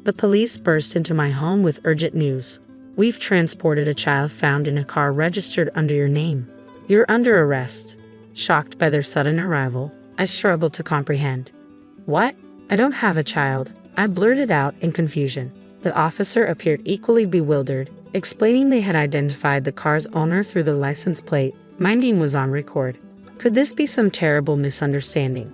The police burst into my home with urgent news. We've transported a child found in a car registered under your name. You're under arrest. Shocked by their sudden arrival, I struggled to comprehend. What? I don't have a child, I blurted out in confusion. The officer appeared equally bewildered, explaining they had identified the car's owner through the license plate. My name was on record. Could this be some terrible misunderstanding?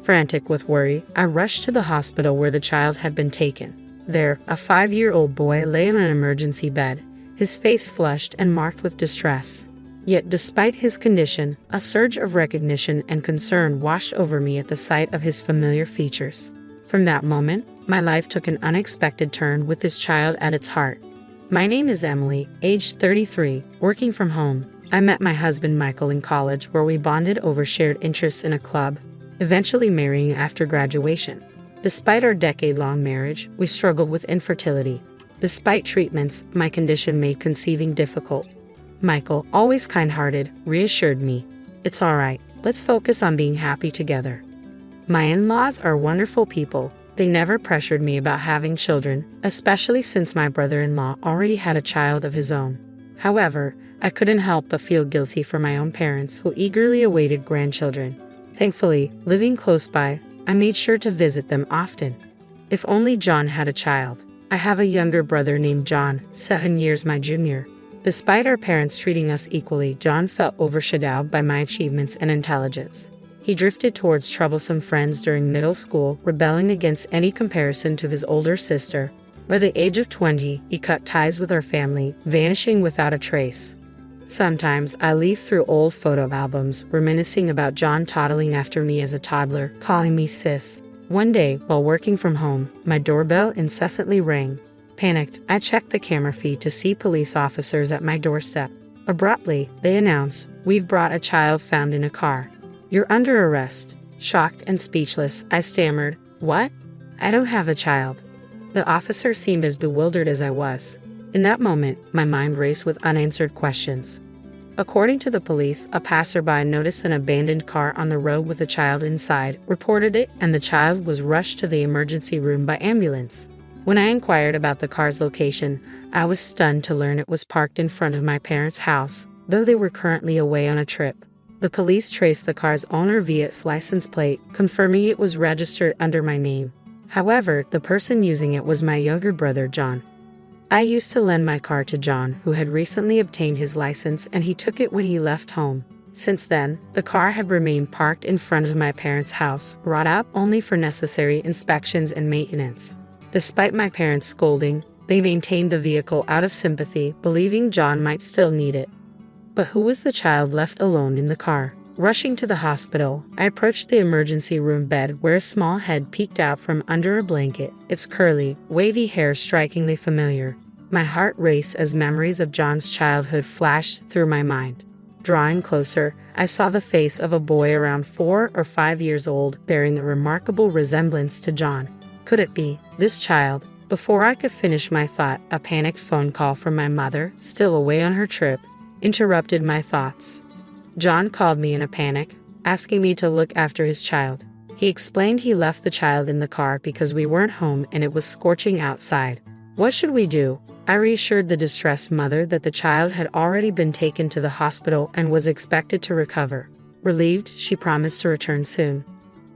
Frantic with worry, I rushed to the hospital where the child had been taken. There, a 5-year-old boy lay on an emergency bed, his face flushed and marked with distress. Yet despite his condition, a surge of recognition and concern washed over me at the sight of his familiar features. From that moment, my life took an unexpected turn with this child at its heart. My name is Emily, aged 33, working from home. I met my husband Michael in college where we bonded over shared interests in a club, eventually marrying after graduation. Despite our decade-long marriage, we struggled with infertility. Despite treatments, my condition made conceiving difficult. Michael, always kind-hearted, reassured me. It's all right, let's focus on being happy together. My in-laws are wonderful people. They never pressured me about having children, especially since my brother-in-law already had a child of his own. However, I couldn't help but feel guilty for my own parents who eagerly awaited grandchildren. Thankfully, living close by, I made sure to visit them often. If only John had a child. I have a younger brother named John, 7 years my junior. Despite our parents treating us equally, John felt overshadowed by my achievements and intelligence. He drifted towards troublesome friends during middle school, rebelling against any comparison to his older sister. By the age of 20, he cut ties with our family, vanishing without a trace. Sometimes I leaf through old photo albums, reminiscing about John toddling after me as a toddler, calling me sis. One day, while working from home, my doorbell incessantly rang. Panicked, I checked the camera feed to see police officers at my doorstep. Abruptly, they announced, "We've brought a child found in a car. You're under arrest." Shocked and speechless, I stammered, "What? I don't have a child." The officer seemed as bewildered as I was. In that moment, my mind raced with unanswered questions. According to the police, a passerby noticed an abandoned car on the road with a child inside, reported it, and the child was rushed to the emergency room by ambulance. When I inquired about the car's location, I was stunned to learn it was parked in front of my parents' house, though they were currently away on a trip. The police traced the car's owner via its license plate, confirming it was registered under my name. However, the person using it was my younger brother, John. I used to lend my car to John, who had recently obtained his license, and he took it when he left home. Since then, the car had remained parked in front of my parents' house, brought out only for necessary inspections and maintenance. Despite my parents scolding, they maintained the vehicle out of sympathy, believing John might still need it. But who was the child left alone in the car? Rushing to the hospital, I approached the emergency room bed where a small head peeked out from under a blanket, its curly, wavy hair strikingly familiar. My heart raced as memories of John's childhood flashed through my mind. Drawing closer, I saw the face of a boy around 4 or 5 years old, bearing a remarkable resemblance to John. Could it be this child? Before I could finish my thought, a panicked phone call from my mother, still away on her trip, interrupted my thoughts. John called me in a panic, asking me to look after his child. He explained he left the child in the car because we weren't home and it was scorching outside. What should we do? I reassured the distressed mother that the child had already been taken to the hospital and was expected to recover. Relieved, she promised to return soon.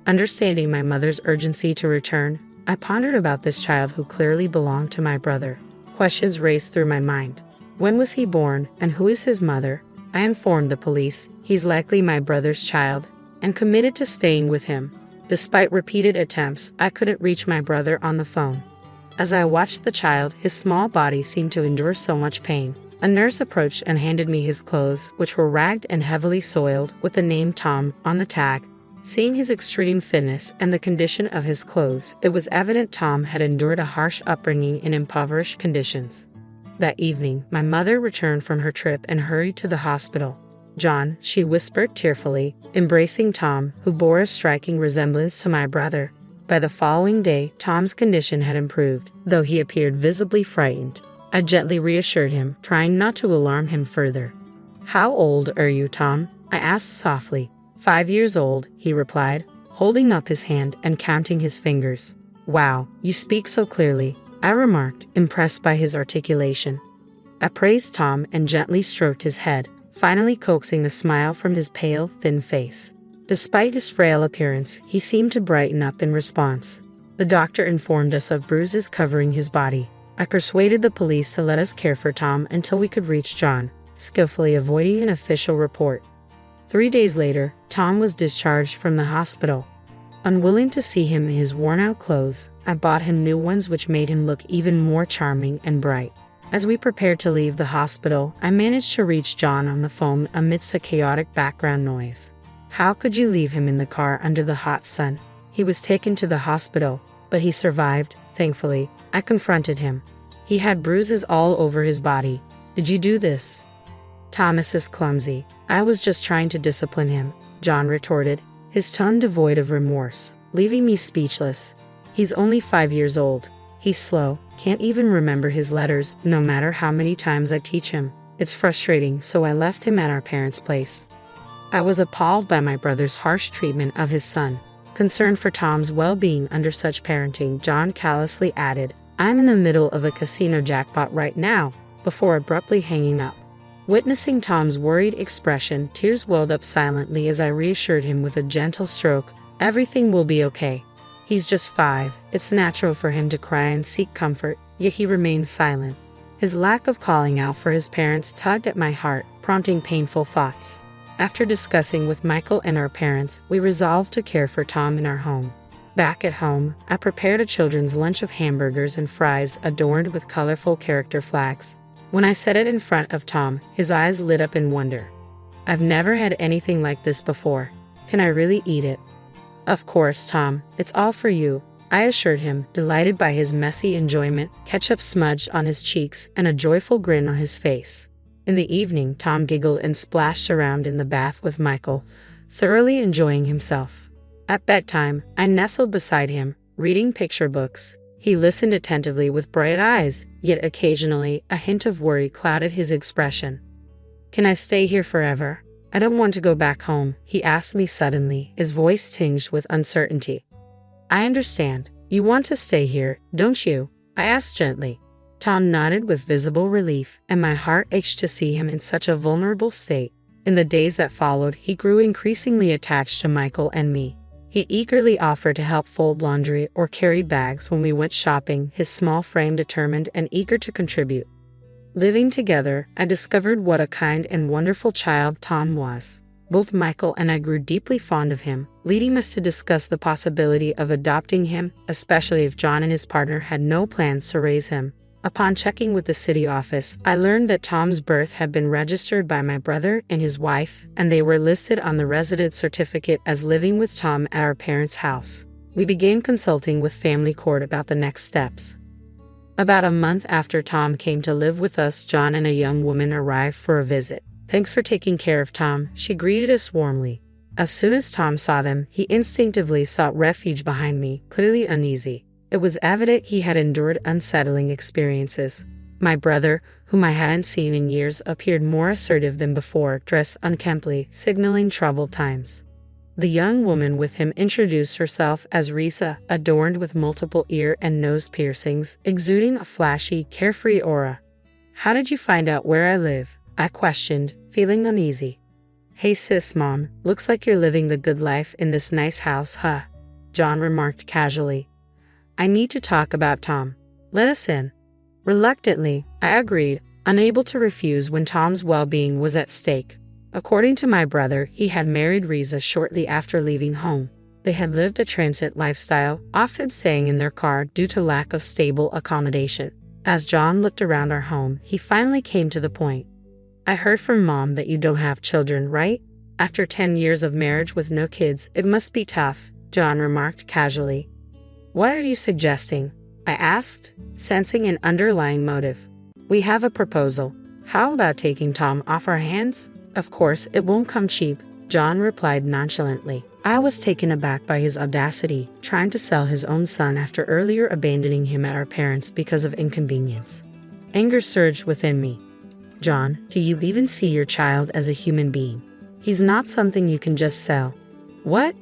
Understanding my mother's urgency to return, I pondered about this child who clearly belonged to my brother. Questions raced through my mind. When was he born, and who is his mother? I informed the police he's likely my brother's child, and committed to staying with him. Despite repeated attempts, I couldn't reach my brother on the phone. As I watched the child, his small body seemed to endure so much pain. A nurse approached and handed me his clothes, which were ragged and heavily soiled, with the name Tom on the tag. Seeing his extreme thinness and the condition of his clothes, it was evident Tom had endured a harsh upbringing in impoverished conditions. That evening, my mother returned from her trip and hurried to the hospital. "John," she whispered tearfully, embracing Tom, who bore a striking resemblance to my brother. By the following day, Tom's condition had improved, though he appeared visibly frightened. I gently reassured him, trying not to alarm him further. "How old are you, Tom?" I asked softly. 5 years old, he replied, holding up his hand and counting his fingers. Wow, you speak so clearly, I remarked, impressed by his articulation. I praised Tom and gently stroked his head, finally coaxing a smile from his pale, thin face. Despite his frail appearance, he seemed to brighten up in response. The doctor informed us of bruises covering his body. I persuaded the police to let us care for Tom until we could reach John, skillfully avoiding an official report. 3 days later, Tom was discharged from the hospital. Unwilling to see him in his worn-out clothes, I bought him new ones which made him look even more charming and bright. As we prepared to leave the hospital, I managed to reach John on the phone amidst a chaotic background noise. How could you leave him in the car under the hot sun? He was taken to the hospital, but he survived, thankfully. I confronted him. He had bruises all over his body. Did you do this? Thomas is clumsy. I was just trying to discipline him, John retorted, his tone devoid of remorse, leaving me speechless. He's only 5 years old. He's slow, can't even remember his letters, no matter how many times I teach him. It's frustrating, so I left him at our parents' place. I was appalled by my brother's harsh treatment of his son. Concerned for Tom's well-being under such parenting, John callously added, I'm in the middle of a casino jackpot right now, before abruptly hanging up. Witnessing Tom's worried expression, tears welled up silently as I reassured him with a gentle stroke, everything will be okay. He's just 5, it's natural for him to cry and seek comfort, yet he remains silent. His lack of calling out for his parents tugged at my heart, prompting painful thoughts. After discussing with Michael and our parents, we resolved to care for Tom in our home. Back at home, I prepared a children's lunch of hamburgers and fries adorned with colorful character flags. When I set it in front of Tom, his eyes lit up in wonder. I've never had anything like this before. Can I really eat it? Of course, Tom, it's all for you, I assured him, delighted by his messy enjoyment, ketchup smudged on his cheeks, and a joyful grin on his face. In the evening, Tom giggled and splashed around in the bath with Michael, thoroughly enjoying himself. At bedtime, I nestled beside him, reading picture books. He listened attentively with bright eyes, yet occasionally a hint of worry clouded his expression. Can I stay here forever? I don't want to go back home, he asked me suddenly, his voice tinged with uncertainty. I understand. You want to stay here, don't you? I asked gently. Tom nodded with visible relief, and my heart ached to see him in such a vulnerable state. In the days that followed, he grew increasingly attached to Michael and me. He eagerly offered to help fold laundry or carry bags when we went shopping, his small frame determined and eager to contribute. Living together, I discovered what a kind and wonderful child Tom was. Both Michael and I grew deeply fond of him, leading us to discuss the possibility of adopting him, especially if John and his partner had no plans to raise him. Upon checking with the city office, I learned that Tom's birth had been registered by my brother and his wife, and they were listed on the residence certificate as living with Tom at our parents' house. We began consulting with family court about the next steps. About a month after Tom came to live with us, John and a young woman arrived for a visit. Thanks for taking care of Tom, she greeted us warmly. As soon as Tom saw them, he instinctively sought refuge behind me, clearly uneasy. It was evident he had endured unsettling experiences. My brother, whom I hadn't seen in years, appeared more assertive than before, dressed unkemptly, signaling troubled times. The young woman with him introduced herself as Risa, adorned with multiple ear and nose piercings, exuding a flashy, carefree aura. How did you find out where I live? I questioned, feeling uneasy. Hey sis, Mom, looks like you're living the good life in this nice house, huh? John remarked casually. I need to talk about Tom. Let us in. Reluctantly, I agreed, unable to refuse when Tom's well-being was at stake. According to my brother, he had married Risa shortly after leaving home. They had lived a transit lifestyle, often staying in their car due to lack of stable accommodation. As John looked around our home, he finally came to the point. I heard from Mom that you don't have children, right? After 10 years of marriage with no kids, it must be tough, John remarked casually. What are you suggesting? I asked, sensing an underlying motive. We have a proposal. How about taking Tom off our hands? Of course, it won't come cheap, John replied nonchalantly. I was taken aback by his audacity, trying to sell his own son after earlier abandoning him at our parents because of inconvenience. Anger surged within me. John, do you even see your child as a human being? He's not something you can just sell. What?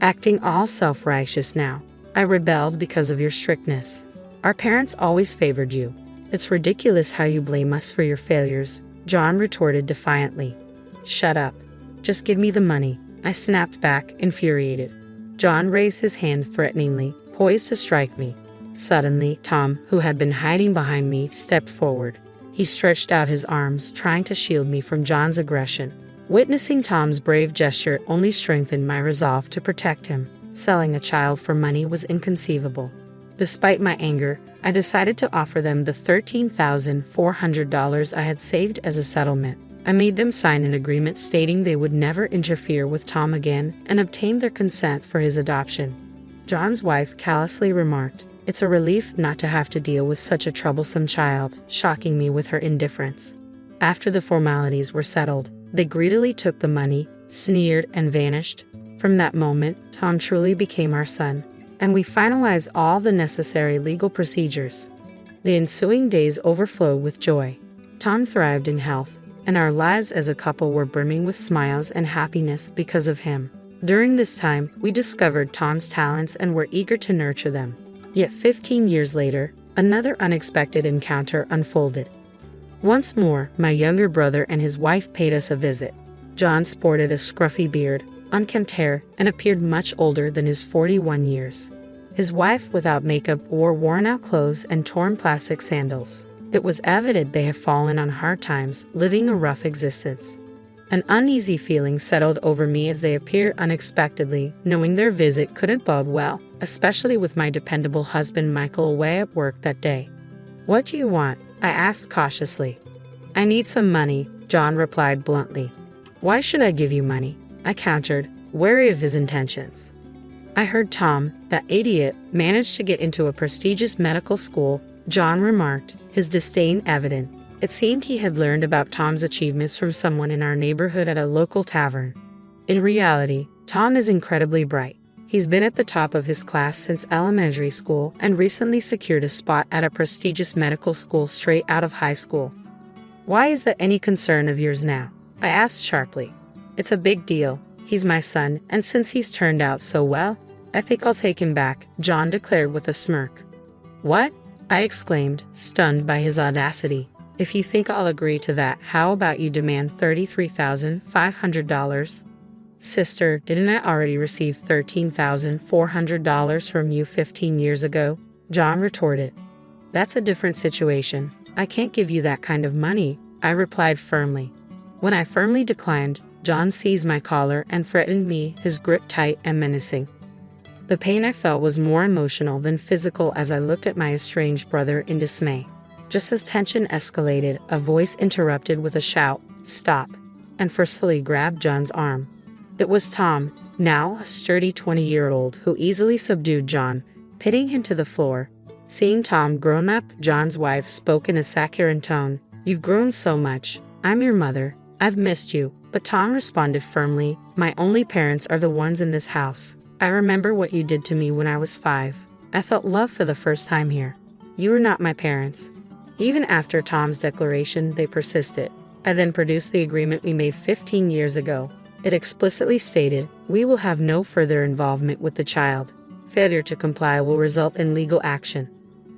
Acting all self-righteous now. I rebelled because of your strictness. Our parents always favored you. It's ridiculous how you blame us for your failures, John retorted defiantly. Shut up. Just give me the money, I snapped back, infuriated. John raised his hand threateningly, poised to strike me. Suddenly, Tom, who had been hiding behind me, stepped forward. He stretched out his arms, trying to shield me from John's aggression. Witnessing Tom's brave gesture only strengthened my resolve to protect him. Selling a child for money was inconceivable. Despite my anger, I decided to offer them the $13,400 I had saved as a settlement. I made them sign an agreement stating they would never interfere with Tom again and obtained their consent for his adoption. John's wife callously remarked, "It's a relief not to have to deal with such a troublesome child," shocking me with her indifference. After the formalities were settled, they greedily took the money, sneered, and vanished. From that moment, Tom truly became our son, and we finalized all the necessary legal procedures. The ensuing days overflowed with joy. Tom thrived in health, and our lives as a couple were brimming with smiles and happiness because of him. During this time, we discovered Tom's talents and were eager to nurture them. Yet 15 years later, another unexpected encounter unfolded. Once more, my younger brother and his wife paid us a visit. John sported a scruffy beard, unkempt hair, and appeared much older than his 41 years. His wife, without makeup, wore worn-out clothes and torn plastic sandals. It was evident they had fallen on hard times, living a rough existence. An uneasy feeling settled over me as they appeared unexpectedly, knowing their visit couldn't bode well, especially with my dependable husband Michael away at work that day. "What do you want?" I asked cautiously. "I need some money," John replied bluntly. "Why should I give you money?" I countered, wary of his intentions. "I heard Tom, that idiot, managed to get into a prestigious medical school," John remarked, his disdain evident. It seemed he had learned about Tom's achievements from someone in our neighborhood at a local tavern. In reality, Tom is incredibly bright. He's been at the top of his class since elementary school and recently secured a spot at a prestigious medical school straight out of high school. "Why is that any concern of yours now?" I asked sharply. "It's a big deal. He's my son, and since he's turned out so well, I think I'll take him back," John declared with a smirk. "What?" I exclaimed, stunned by his audacity. "If you think I'll agree to that, how about you demand $33,500? Sister, didn't I already receive $13,400 from you 15 years ago? John retorted. "That's a different situation. I can't give you that kind of money," I replied firmly. When I firmly declined, John seized my collar and threatened me, his grip tight and menacing. The pain I felt was more emotional than physical as I looked at my estranged brother in dismay. Just as tension escalated, a voice interrupted with a shout, "Stop," and forcefully grabbed John's arm. It was Tom, now a sturdy 20-year-old, who easily subdued John, pitting him to the floor. Seeing Tom grown up, John's wife spoke in a saccharine tone. "You've grown so much. I'm your mother. I've missed you." But Tom responded firmly, "My only parents are the ones in this house. I remember what you did to me when I was 5. I felt love for the first time here. You are not my parents." Even after Tom's declaration, they persisted. I then produced the agreement we made 15 years ago. It explicitly stated, "We will have no further involvement with the child. Failure to comply will result in legal action."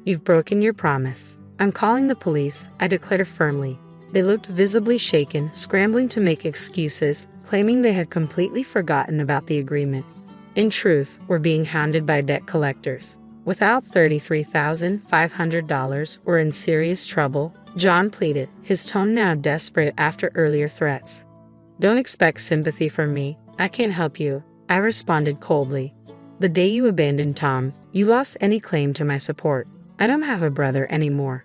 "You've broken your promise. I'm calling the police," I declared firmly. They looked visibly shaken, scrambling to make excuses, claiming they had completely forgotten about the agreement. In truth, we're being hounded by debt collectors. Without $33,500, we're in serious trouble, John pleaded, his tone now desperate after earlier threats. "Don't expect sympathy from me. I can't help you," I responded coldly. "The day you abandoned Tom, you lost any claim to my support. I don't have a brother anymore."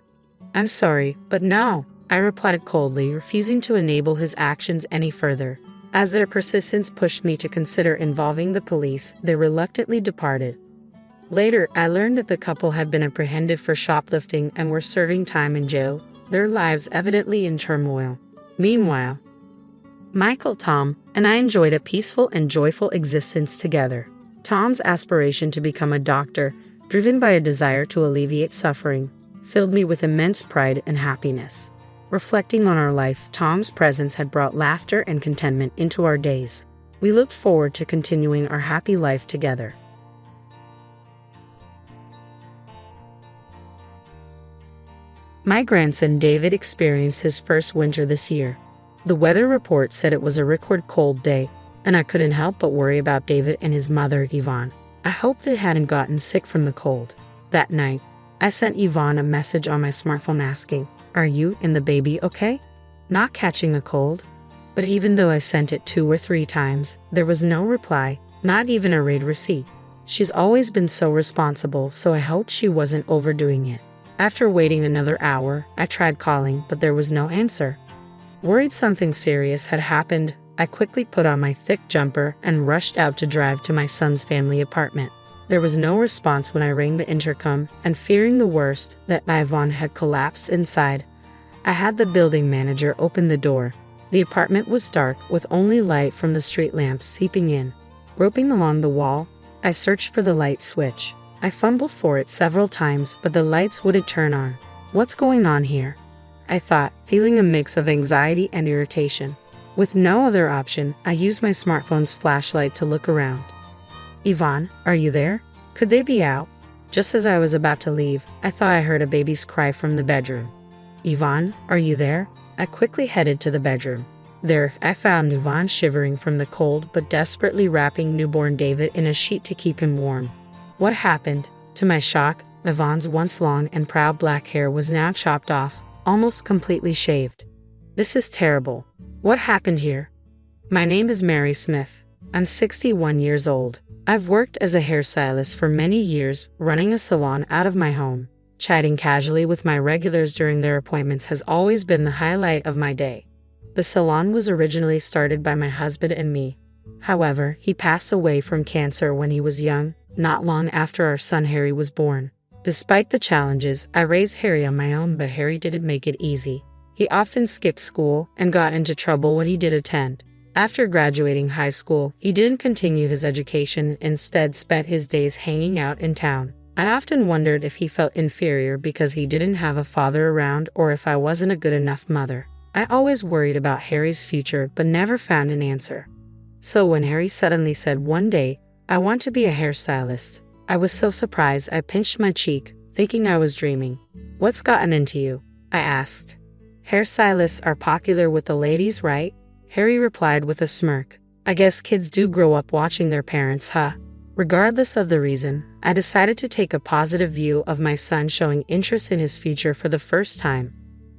"I'm sorry, but no," I replied coldly, refusing to enable his actions any further. As their persistence pushed me to consider involving the police, they reluctantly departed. Later, I learned that the couple had been apprehended for shoplifting and were serving time in jail, their lives evidently in turmoil. Meanwhile, Michael, Tom, and I enjoyed a peaceful and joyful existence together. Tom's aspiration to become a doctor, driven by a desire to alleviate suffering, filled me with immense pride and happiness. Reflecting on our life, Tom's presence had brought laughter and contentment into our days. We looked forward to continuing our happy life together. My grandson David experienced his first winter this year. The weather report said it was a record cold day, and I couldn't help but worry about David and his mother, Yvonne. I hoped they hadn't gotten sick from the cold. That night, I sent Yvonne a message on my smartphone asking, "Are you and the baby okay? Not catching a cold?" But even though I sent it 2 or 3 times, there was no reply, not even a read receipt. She's always been so responsible, so I hoped she wasn't overdoing it. After waiting another hour, I tried calling, but there was no answer. Worried something serious had happened, I quickly put on my thick jumper and rushed out to drive to my son's family apartment. There was no response when I rang the intercom, and fearing the worst, that Yvonne had collapsed inside, I had the building manager open the door. The apartment was dark, with only light from the street lamps seeping in. Groping along the wall, I searched for the light switch. I fumbled for it several times, but the lights wouldn't turn on. What's going on here? I thought, feeling a mix of anxiety and irritation. With no other option, I used my smartphone's flashlight to look around. "Yvonne, are you there? Could they be out?" Just as I was about to leave, I thought I heard a baby's cry from the bedroom. "Yvonne, are you there?" I quickly headed to the bedroom. There, I found Yvonne shivering from the cold but desperately wrapping newborn David in a sheet to keep him warm. What happened? To my shock, Yvonne's once long and proud black hair was now chopped off, almost completely shaved. "This is terrible. What happened here?" "My name is Mary Smith. I'm 61 years old. I've worked as a hairstylist for many years, running a salon out of my home. Chatting casually with my regulars during their appointments has always been the highlight of my day. The salon was originally started by my husband and me. However, he passed away from cancer when he was young, not long after our son Harry was born. Despite the challenges, I raised Harry on my own, but Harry didn't make it easy. He often skipped school and got into trouble when he did attend. After graduating high school, he didn't continue his education, instead spent his days hanging out in town. I often wondered if he felt inferior because he didn't have a father around or if I wasn't a good enough mother. I always worried about Harry's future but never found an answer. So when Harry suddenly said one day, "I want to be a hairstylist," I was so surprised I pinched my cheek, thinking I was dreaming. "What's gotten into you?" I asked. "Hairstylists are popular with the ladies, right?" Harry replied with a smirk. "I guess kids do grow up watching their parents, huh?" Regardless of the reason, I decided to take a positive view of my son showing interest in his future for the first time.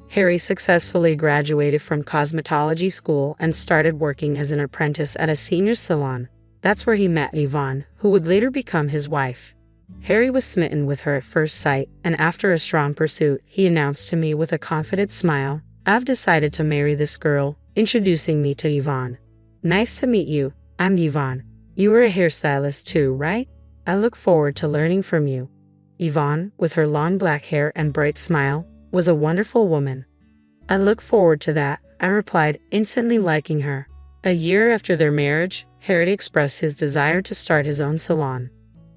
Harry successfully graduated from cosmetology school and started working as an apprentice at a senior salon. That's where he met Yvonne, who would later become his wife. Harry was smitten with her at first sight, and after a strong pursuit, he announced to me with a confident smile, "I've decided to marry this girl," introducing me to Yvonne. "Nice to meet you. I'm Yvonne. You were a hairstylist too, right? I look forward to learning from you." Yvonne, with her long black hair and bright smile, was a wonderful woman. "I look forward to that," I replied, instantly liking her. A year after their marriage, Harry expressed his desire to start his own salon.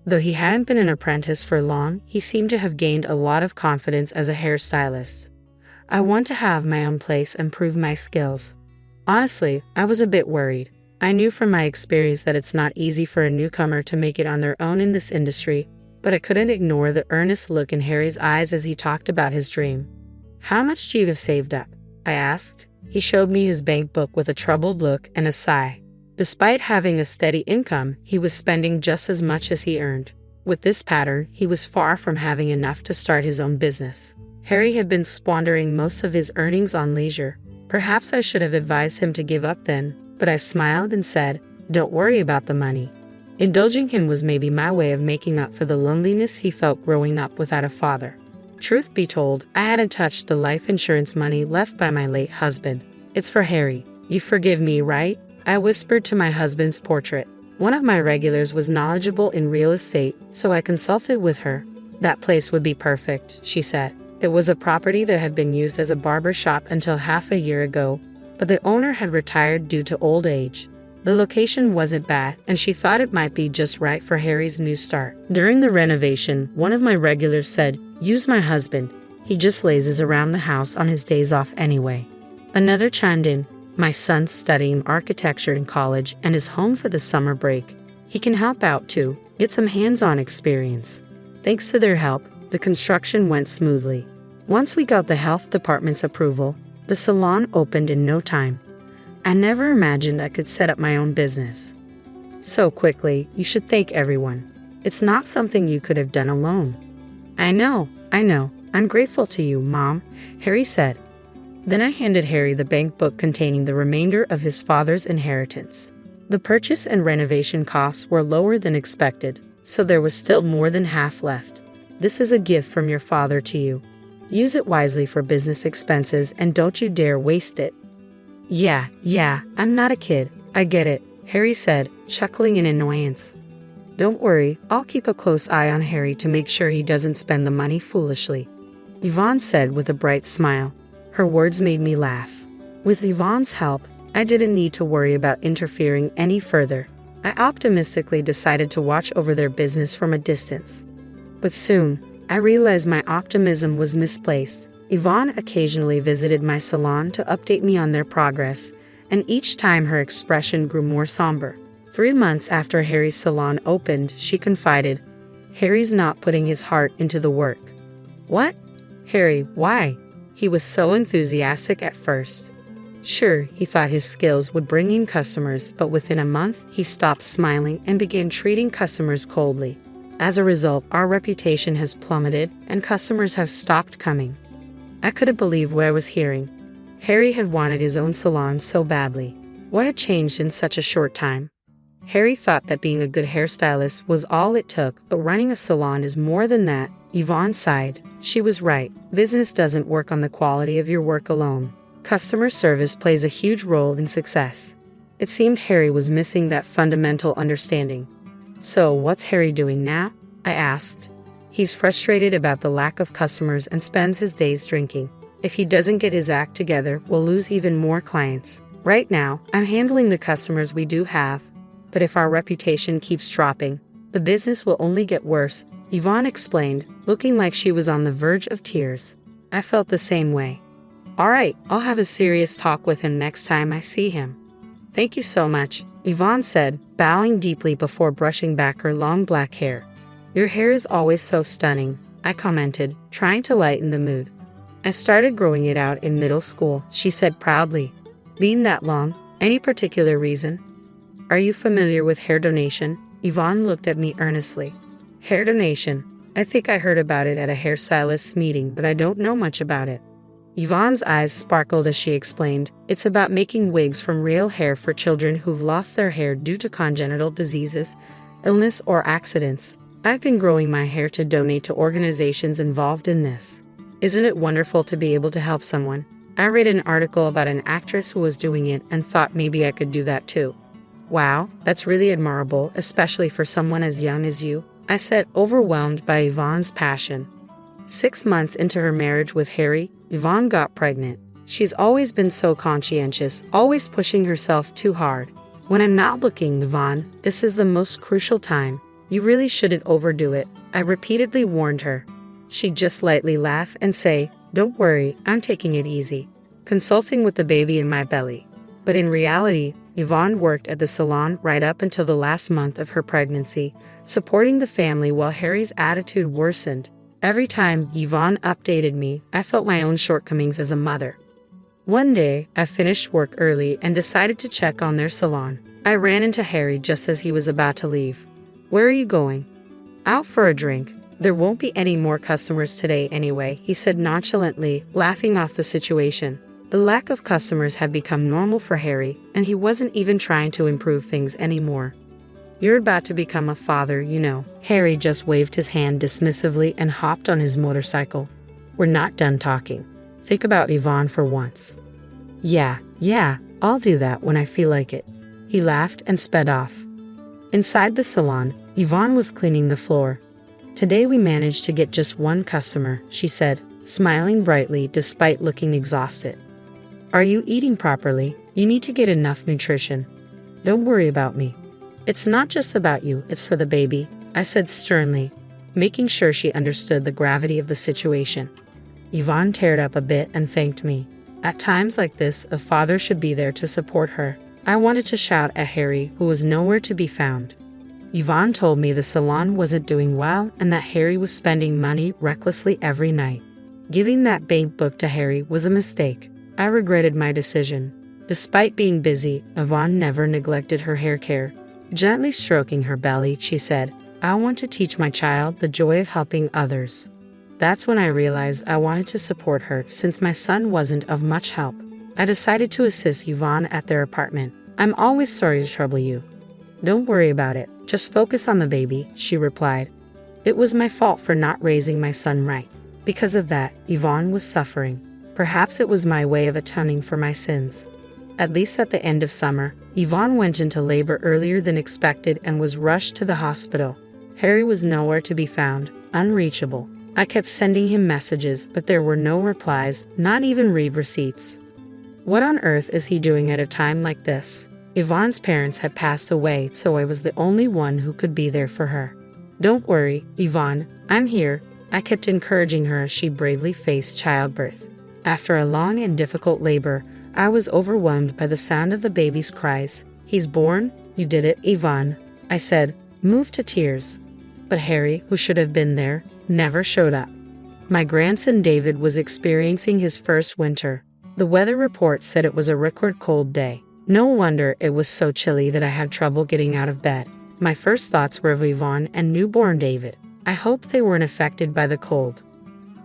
Though he hadn't been an apprentice for long, he seemed to have gained a lot of confidence as a hairstylist. "I want to have my own place and prove my skills." Honestly, I was a bit worried. I knew from my experience that it's not easy for a newcomer to make it on their own in this industry, but I couldn't ignore the earnest look in Harry's eyes as he talked about his dream. "How much do you have saved up?" I asked. He showed me his bank book with a troubled look and a sigh. Despite having a steady income, he was spending just as much as he earned. With this pattern, he was far from having enough to start his own business. Harry had been squandering most of his earnings on leisure. Perhaps I should have advised him to give up then, but I smiled and said, "Don't worry about the money." Indulging him was maybe my way of making up for the loneliness he felt growing up without a father. Truth be told, I hadn't touched the life insurance money left by my late husband. "It's for Harry. You forgive me, right?" I whispered to my husband's portrait. One of my regulars was knowledgeable in real estate, so I consulted with her. "That place would be perfect," she said. It was a property that had been used as a barber shop until half a year ago, but the owner had retired due to old age. The location wasn't bad, and she thought it might be just right for Harry's new start. During the renovation, one of my regulars said, "Use my husband. He just lazes around the house on his days off anyway." Another chimed in, "My son's studying architecture in college and is home for the summer break. He can help out too, get some hands-on experience." Thanks to their help, the construction went smoothly. Once we got the health department's approval, the salon opened in no time. I never imagined I could set up my own business so quickly. You should thank everyone. It's not something you could have done alone. I know. I'm grateful to you, Mom, Harry said. Then I handed Harry the bank book containing the remainder of his father's inheritance. The purchase and renovation costs were lower than expected, so there was still more than half left. This is a gift from your father to you. Use it wisely for business expenses and don't you dare waste it. Yeah, I'm not a kid. I get it, Harry said, chuckling in annoyance. Don't worry, I'll keep a close eye on Harry to make sure he doesn't spend the money foolishly, Yvonne said with a bright smile. Her words made me laugh. With Yvonne's help, I didn't need to worry about interfering any further. I optimistically decided to watch over their business from a distance. But soon, I realized my optimism was misplaced. Yvonne occasionally visited my salon to update me on their progress, and each time her expression grew more somber. 3 months after Harry's salon opened, she confided, "Harry's not putting his heart into the work." What? Harry, why? He was so enthusiastic at first. Sure, he thought his skills would bring in customers, but within a month, he stopped smiling and began treating customers coldly. As a result, our reputation has plummeted and customers have stopped coming. I couldn't believe what I was hearing. Harry had wanted his own salon so badly. What had changed in such a short time? Harry thought that being a good hairstylist was all it took, but running a salon is more than that. Yvonne sighed. She was right. Business doesn't work on the quality of your work alone. Customer service plays a huge role in success. It seemed Harry was missing that fundamental understanding. So, what's Harry doing now? I asked. He's frustrated about the lack of customers and spends his days drinking. If he doesn't get his act together, we'll lose even more clients. Right now, I'm handling the customers we do have. But if our reputation keeps dropping, the business will only get worse, Yvonne explained, looking like she was on the verge of tears. I felt the same way. All right, I'll have a serious talk with him next time I see him. Thank you so much, Yvonne said, bowing deeply before brushing back her long black hair. Your hair is always so stunning, I commented, trying to lighten the mood. I started growing it out in middle school, she said proudly. Being that long, any particular reason? Are you familiar with hair donation? Yvonne looked at me earnestly. Hair donation. I think I heard about it at a hairstylist's meeting, but I don't know much about it. Yvonne's eyes sparkled as she explained, it's about making wigs from real hair for children who've lost their hair due to congenital diseases, illness, or accidents. I've been growing my hair to donate to organizations involved in this. Isn't it wonderful to be able to help someone? I read an article about an actress who was doing it and thought maybe I could do that too. Wow, that's really admirable, especially for someone as young as you, I said, overwhelmed by Yvonne's passion. 6 months into her marriage with Harry, Yvonne got pregnant. She's always been so conscientious, always pushing herself too hard. When I'm not looking, Yvonne, this is the most crucial time. You really shouldn't overdo it, I repeatedly warned her. She'd just lightly laugh and say, don't worry, I'm taking it easy, consulting with the baby in my belly. But in reality, Yvonne worked at the salon right up until the last month of her pregnancy, supporting the family while Harry's attitude worsened. Every time Yvonne updated me, I felt my own shortcomings as a mother. One day, I finished work early and decided to check on their salon. I ran into Harry just as he was about to leave. Where are you going? Out for a drink. There won't be any more customers today anyway, he said nonchalantly, laughing off the situation. The lack of customers had become normal for Harry, and he wasn't even trying to improve things anymore. You're about to become a father, you know. Harry just waved his hand dismissively and hopped on his motorcycle. We're not done talking. Think about Yvonne for once. Yeah, I'll do that when I feel like it. He laughed and sped off. Inside the salon, Yvonne was cleaning the floor. Today we managed to get just one customer, she said, smiling brightly despite looking exhausted. Are you eating properly? You need to get enough nutrition. Don't worry about me. It's not just about you, it's for the baby, I said sternly, making sure she understood the gravity of the situation. Yvonne teared up a bit and thanked me. At times like this, a father should be there to support her. I wanted to shout at Harry, who was nowhere to be found. Yvonne told me the salon wasn't doing well and that Harry was spending money recklessly every night. Giving that bank book to Harry was a mistake. I regretted my decision. Despite being busy, Yvonne never neglected her hair care. Gently stroking her belly, she said, "I want to teach my child the joy of helping others." That's when I realized I wanted to support her since my son wasn't of much help. I decided to assist Yvonne at their apartment. "I'm always sorry to trouble you." "Don't worry about it. Just focus on the baby," she replied. It was my fault for not raising my son right. Because of that, Yvonne was suffering. Perhaps it was my way of atoning for my sins. At least at the end of summer, Yvonne went into labor earlier than expected and was rushed to the hospital. Harry was nowhere to be found, unreachable. I kept sending him messages, but there were no replies, not even read receipts. What on earth is he doing at a time like this? Yvonne's parents had passed away, so I was the only one who could be there for her. "Don't worry, Yvonne, I'm here," I kept encouraging her as she bravely faced childbirth. After a long and difficult labor, I was overwhelmed by the sound of the baby's cries. "He's born? You did it, Yvonne," I said, moved to tears. But Harry, who should have been there, never showed up. My grandson David was experiencing his first winter. The weather report said it was a record cold day. No wonder it was so chilly that I had trouble getting out of bed. My first thoughts were of Yvonne and newborn David. I hoped they weren't affected by the cold.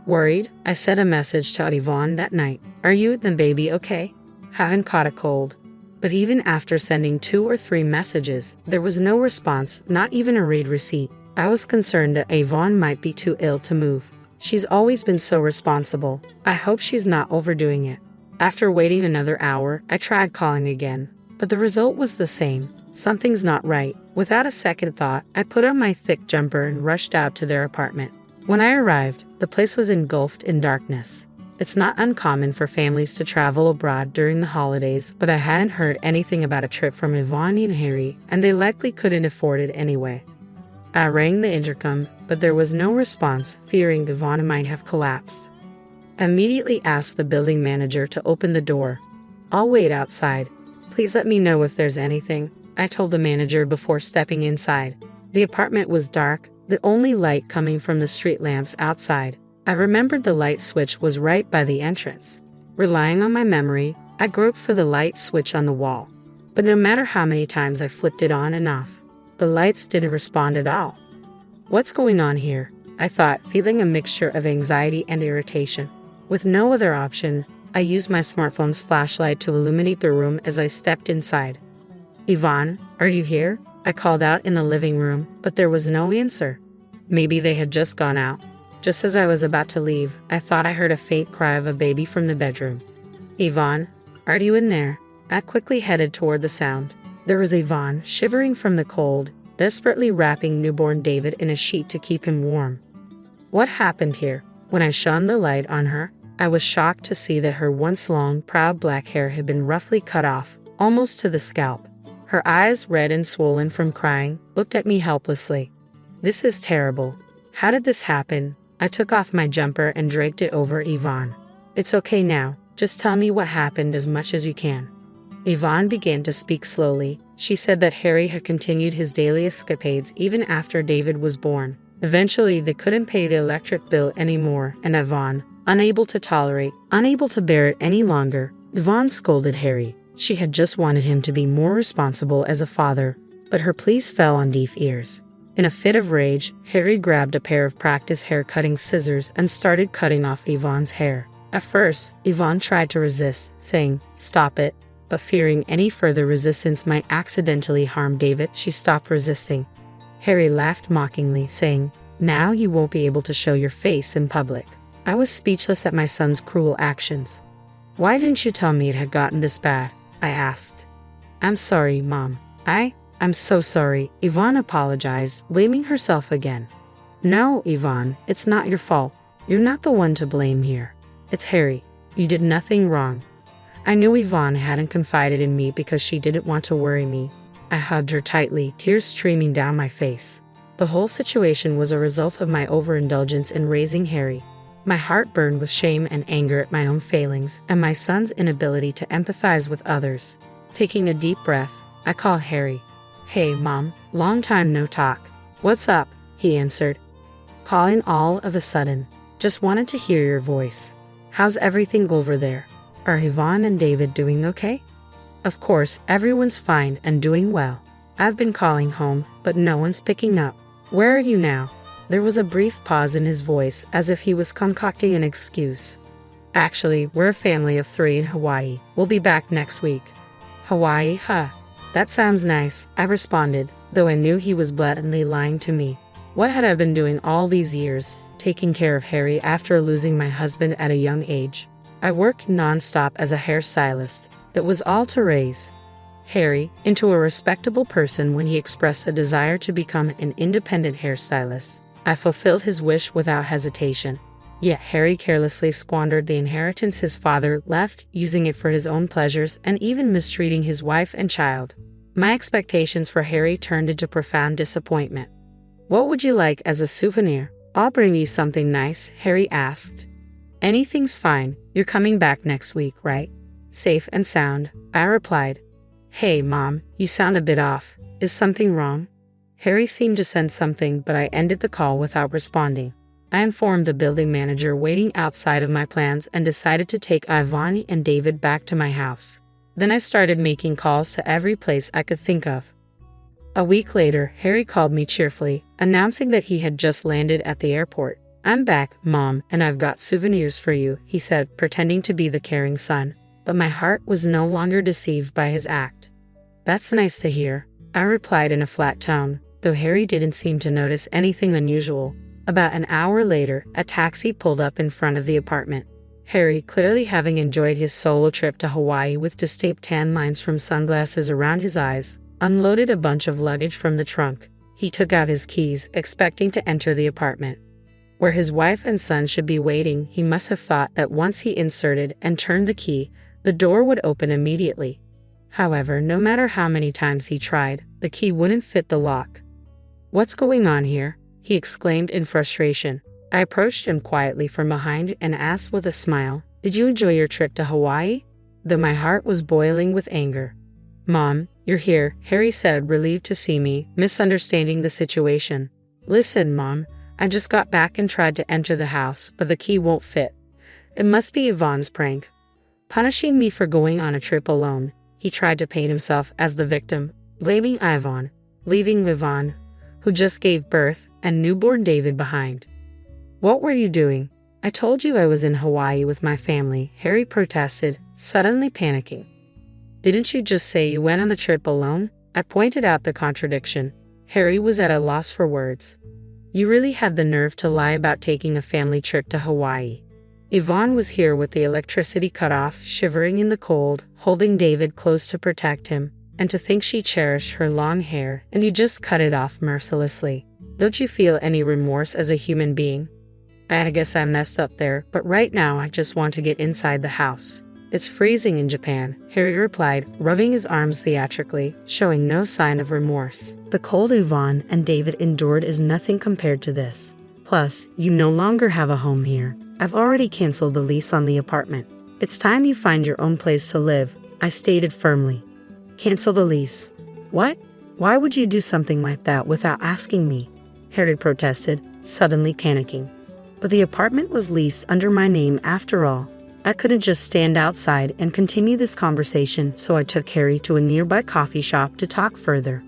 Worried, I sent a message to Yvonne that night. "Are you and the baby okay? Haven't caught a cold?" But even after sending 2 or 3 messages, there was no response, not even a read receipt. I was concerned that Yvonne might be too ill to move. She's always been so responsible. I hope she's not overdoing it. After waiting another hour, I tried calling again, but the result was the same. Something's not right. Without a second thought, I put on my thick jumper and rushed out to their apartment. When I arrived, the place was engulfed in darkness. It's not uncommon for families to travel abroad during the holidays, but I hadn't heard anything about a trip from Yvonne and Harry, and they likely couldn't afford it anyway. I rang the intercom, but there was no response, fearing Yvonne might have collapsed. I immediately asked the building manager to open the door. "I'll wait outside. Please let me know if there's anything," I told the manager before stepping inside. The apartment was dark, the only light coming from the street lamps outside. I remembered the light switch was right by the entrance. Relying on my memory, I groped for the light switch on the wall. But no matter how many times I flicked it on and off, the lights didn't respond at all. "What's going on here?" I thought, feeling a mixture of anxiety and irritation. With no other option, I used my smartphone's flashlight to illuminate the room as I stepped inside. "Yvonne, are you here?" I called out in the living room, but there was no answer. Maybe they had just gone out. Just as I was about to leave, I thought I heard a faint cry of a baby from the bedroom. "Yvonne, are you in there?" I quickly headed toward the sound. There was Yvonne, shivering from the cold, desperately wrapping newborn David in a sheet to keep him warm. What happened here? When I shone the light on her, I was shocked to see that her once long, proud black hair had been roughly cut off, almost to the scalp. Her eyes, red and swollen from crying, looked at me helplessly. "This is terrible. How did this happen?" I took off my jumper and draped it over Yvonne. "It's okay now. Just tell me what happened as much as you can." Yvonne began to speak slowly. She said that Harry had continued his daily escapades even after David was born. Eventually, they couldn't pay the electric bill anymore, and Yvonne, unable to bear it any longer, Yvonne scolded Harry. She had just wanted him to be more responsible as a father, but her pleas fell on deaf ears. In a fit of rage, Harry grabbed a pair of practice hair-cutting scissors and started cutting off Yvonne's hair. At first, Yvonne tried to resist, saying, "Stop it," but fearing any further resistance might accidentally harm David, she stopped resisting. Harry laughed mockingly, saying, "Now you won't be able to show your face in public." I was speechless at my son's cruel actions. "Why didn't you tell me it had gotten this bad?" I asked. "I'm sorry, Mom. I'm so sorry," Yvonne apologized, blaming herself again. "No, Yvonne, it's not your fault. You're not the one to blame here. It's Harry. You did nothing wrong." I knew Yvonne hadn't confided in me because she didn't want to worry me. I hugged her tightly, tears streaming down my face. The whole situation was a result of my overindulgence in raising Harry. My heart burned with shame and anger at my own failings and my son's inability to empathize with others. Taking a deep breath, I called Harry. "Hey, Mom, long time no talk." "What's up?" he answered, calling all of a sudden. Just wanted to hear your voice. How's everything over there? Are Yvonne and David doing okay? Of course, everyone's fine and doing well. I've been calling home, but no one's picking up. Where are you now? There was a brief pause in his voice, as if he was concocting an excuse. Actually, we're a family of 3 in Hawaii. We'll be back next week. Hawaii, huh? That sounds nice, I responded, though I knew he was blatantly lying to me. What had I been doing all these years, taking care of Harry after losing my husband at a young age? I worked non-stop as a hairstylist. It was all to raise Harry into a respectable person. When he expressed a desire to become an independent hairstylist, I fulfilled his wish without hesitation. Yet Harry carelessly squandered the inheritance his father left, using it for his own pleasures and even mistreating his wife and child. My expectations for Harry turned into profound disappointment. What would you like as a souvenir? I'll bring you something nice, Harry asked. Anything's fine. You're coming back next week, right? Safe and sound, I replied. Hey, Mom, you sound a bit off. Is something wrong? Harry seemed to sense something, but I ended the call without responding. I informed the building manager waiting outside of my plans and decided to take Ivani and David back to my house. Then I started making calls to every place I could think of. A week later, Harry called me cheerfully, announcing that he had just landed at the airport. I'm back, Mom, and I've got souvenirs for you, he said, pretending to be the caring son. But my heart was no longer deceived by his act. That's nice to hear, I replied in a flat tone, though Harry didn't seem to notice anything unusual. About an hour later, a taxi pulled up in front of the apartment. Harry, clearly having enjoyed his solo trip to Hawaii with distinct tan lines from sunglasses around his eyes, unloaded a bunch of luggage from the trunk. He took out his keys, expecting to enter the apartment. Where his wife and son should be waiting, he must have thought that once he inserted and turned the key, the door would open immediately. However, no matter how many times he tried, the key wouldn't fit the lock. What's going on here? He exclaimed in frustration. I approached him quietly from behind and asked with a smile, Did you enjoy your trip to Hawaii? Though my heart was boiling with anger. Mom, you're here, Harry said, relieved to see me, misunderstanding the situation. Listen, Mom, I just got back and tried to enter the house, but the key won't fit. It must be Yvonne's prank. Punishing me for going on a trip alone, he tried to paint himself as the victim, blaming Yvonne, leaving Yvonne, who just gave birth, and newborn David behind. What were you doing? I told you I was in Hawaii with my family, Harry protested, suddenly panicking. Didn't you just say you went on the trip alone? I pointed out the contradiction. Harry was at a loss for words. You really had the nerve to lie about taking a family trip to Hawaii. Yvonne was here with the electricity cut off, shivering in the cold, holding David close to protect him, and to think she cherished her long hair, and you just cut it off mercilessly. Don't you feel any remorse as a human being? I guess I messed up there, but right now I just want to get inside the house. It's freezing in Japan, Harry replied, rubbing his arms theatrically, showing no sign of remorse. The cold Yvonne and David endured is nothing compared to this. Plus, you no longer have a home here. I've already canceled the lease on the apartment. It's time you find your own place to live, I stated firmly. Cancel the lease? What? Why would you do something like that without asking me? Harry protested, suddenly panicking. But the apartment was leased under my name after all. I couldn't just stand outside and continue this conversation, so I took Harry to a nearby coffee shop to talk further.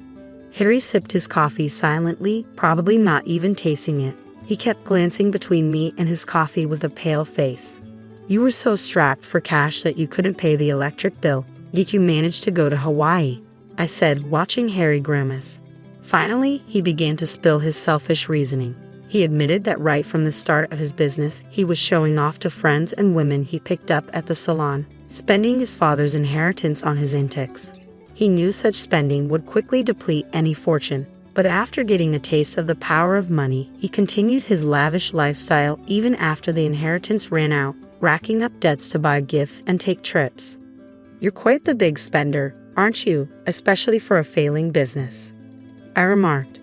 Harry sipped his coffee silently, probably not even tasting it. He kept glancing between me and his coffee with a pale face. You were so strapped for cash that you couldn't pay the electric bill, yet you managed to go to Hawaii, I said, watching Harry grimace. Finally, he began to spill his selfish reasoning. He admitted that right from the start of his business, he was showing off to friends and women he picked up at the salon, spending his father's inheritance on his antics. He knew such spending would quickly deplete any fortune, but after getting a taste of the power of money, he continued his lavish lifestyle even after the inheritance ran out, racking up debts to buy gifts and take trips. You're quite the big spender, aren't you, especially for a failing business? I remarked.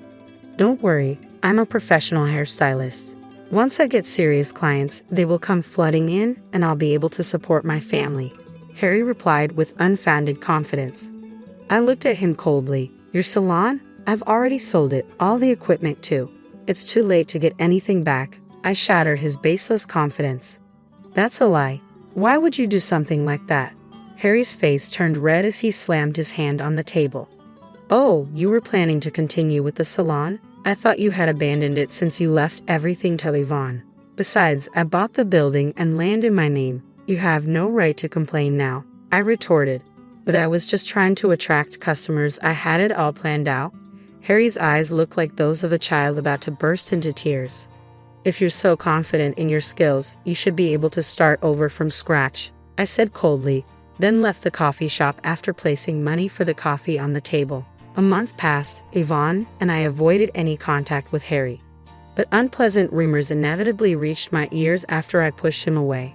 Don't worry, I'm a professional hairstylist. Once I get serious clients, they will come flooding in and I'll be able to support my family, Harry replied with unfounded confidence. I looked at him coldly. Your salon? I've already sold it, all the equipment too. It's too late to get anything back. I shattered his baseless confidence. That's a lie. Why would you do something like that? Harry's face turned red as he slammed his hand on the table. Oh, you were planning to continue with the salon? I thought you had abandoned it since you left everything to Yvonne. Besides, I bought the building and land in my name. You have no right to complain now, I retorted. But I was just trying to attract customers. I had it all planned out. Harry's eyes looked like those of a child about to burst into tears. If you're so confident in your skills, you should be able to start over from scratch, I said coldly, then left the coffee shop after placing money for the coffee on the table. A month passed, Yvonne and I avoided any contact with Harry. But unpleasant rumors inevitably reached my ears after I pushed him away.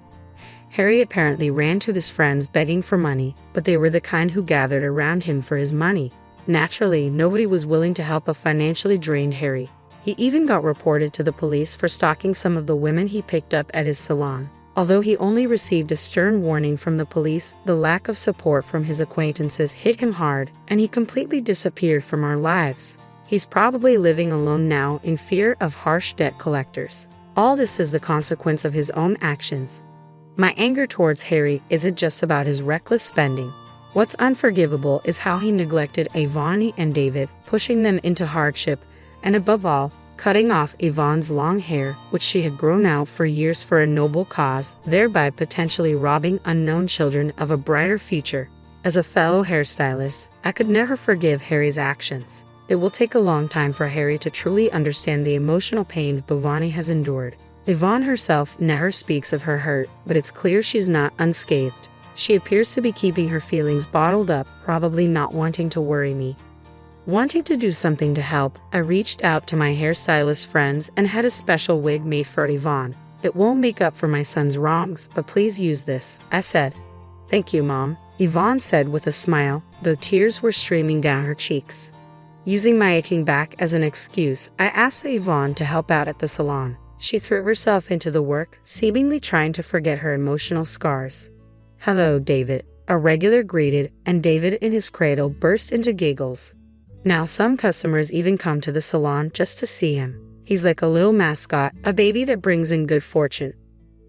Harry apparently ran to his friends begging for money, but they were the kind who gathered around him for his money. Naturally, nobody was willing to help a financially drained Harry. He even got reported to the police for stalking some of the women he picked up at his salon. Although he only received a stern warning from the police, the lack of support from his acquaintances hit him hard, and he completely disappeared from our lives. He's probably living alone now in fear of harsh debt collectors. All this is the consequence of his own actions. My anger towards Harry isn't just about his reckless spending. What's unforgivable is how he neglected Yvonne and David, pushing them into hardship, and above all, cutting off Yvonne's long hair, which she had grown out for years for a noble cause, thereby potentially robbing unknown children of a brighter future. As a fellow hairstylist, I could never forgive Harry's actions. It will take a long time for Harry to truly understand the emotional pain Yvonne has endured. Yvonne herself never speaks of her hurt, but it's clear she's not unscathed. She appears to be keeping her feelings bottled up, probably not wanting to worry me. Wanting to do something to help, I reached out to my hairstylist friends and had a special wig made for Yvonne. It won't make up for my son's wrongs, but please use this, I said. Thank you, Mom, Yvonne said with a smile, though tears were streaming down her cheeks. Using my aching back as an excuse, I asked Yvonne to help out at the salon. She threw herself into the work, seemingly trying to forget her emotional scars. Hello, David, a regular greeted, and David in his cradle burst into giggles. Now some customers even come to the salon just to see him. He's like a little mascot, a baby that brings in good fortune.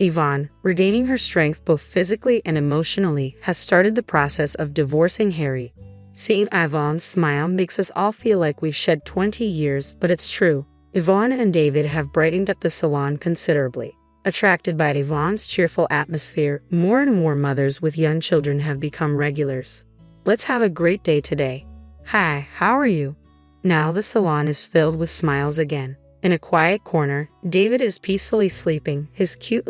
Yvonne, regaining her strength both physically and emotionally, has started the process of divorcing Harry. Seeing Yvonne's smile makes us all feel like we've shed 20 years, but it's true. Yvonne and David have brightened up the salon considerably. Attracted by Yvonne's cheerful atmosphere, more and more mothers with young children have become regulars. Let's have a great day today. Hi, how are you? Now the salon is filled with smiles again. In a quiet corner, David is peacefully sleeping, his cute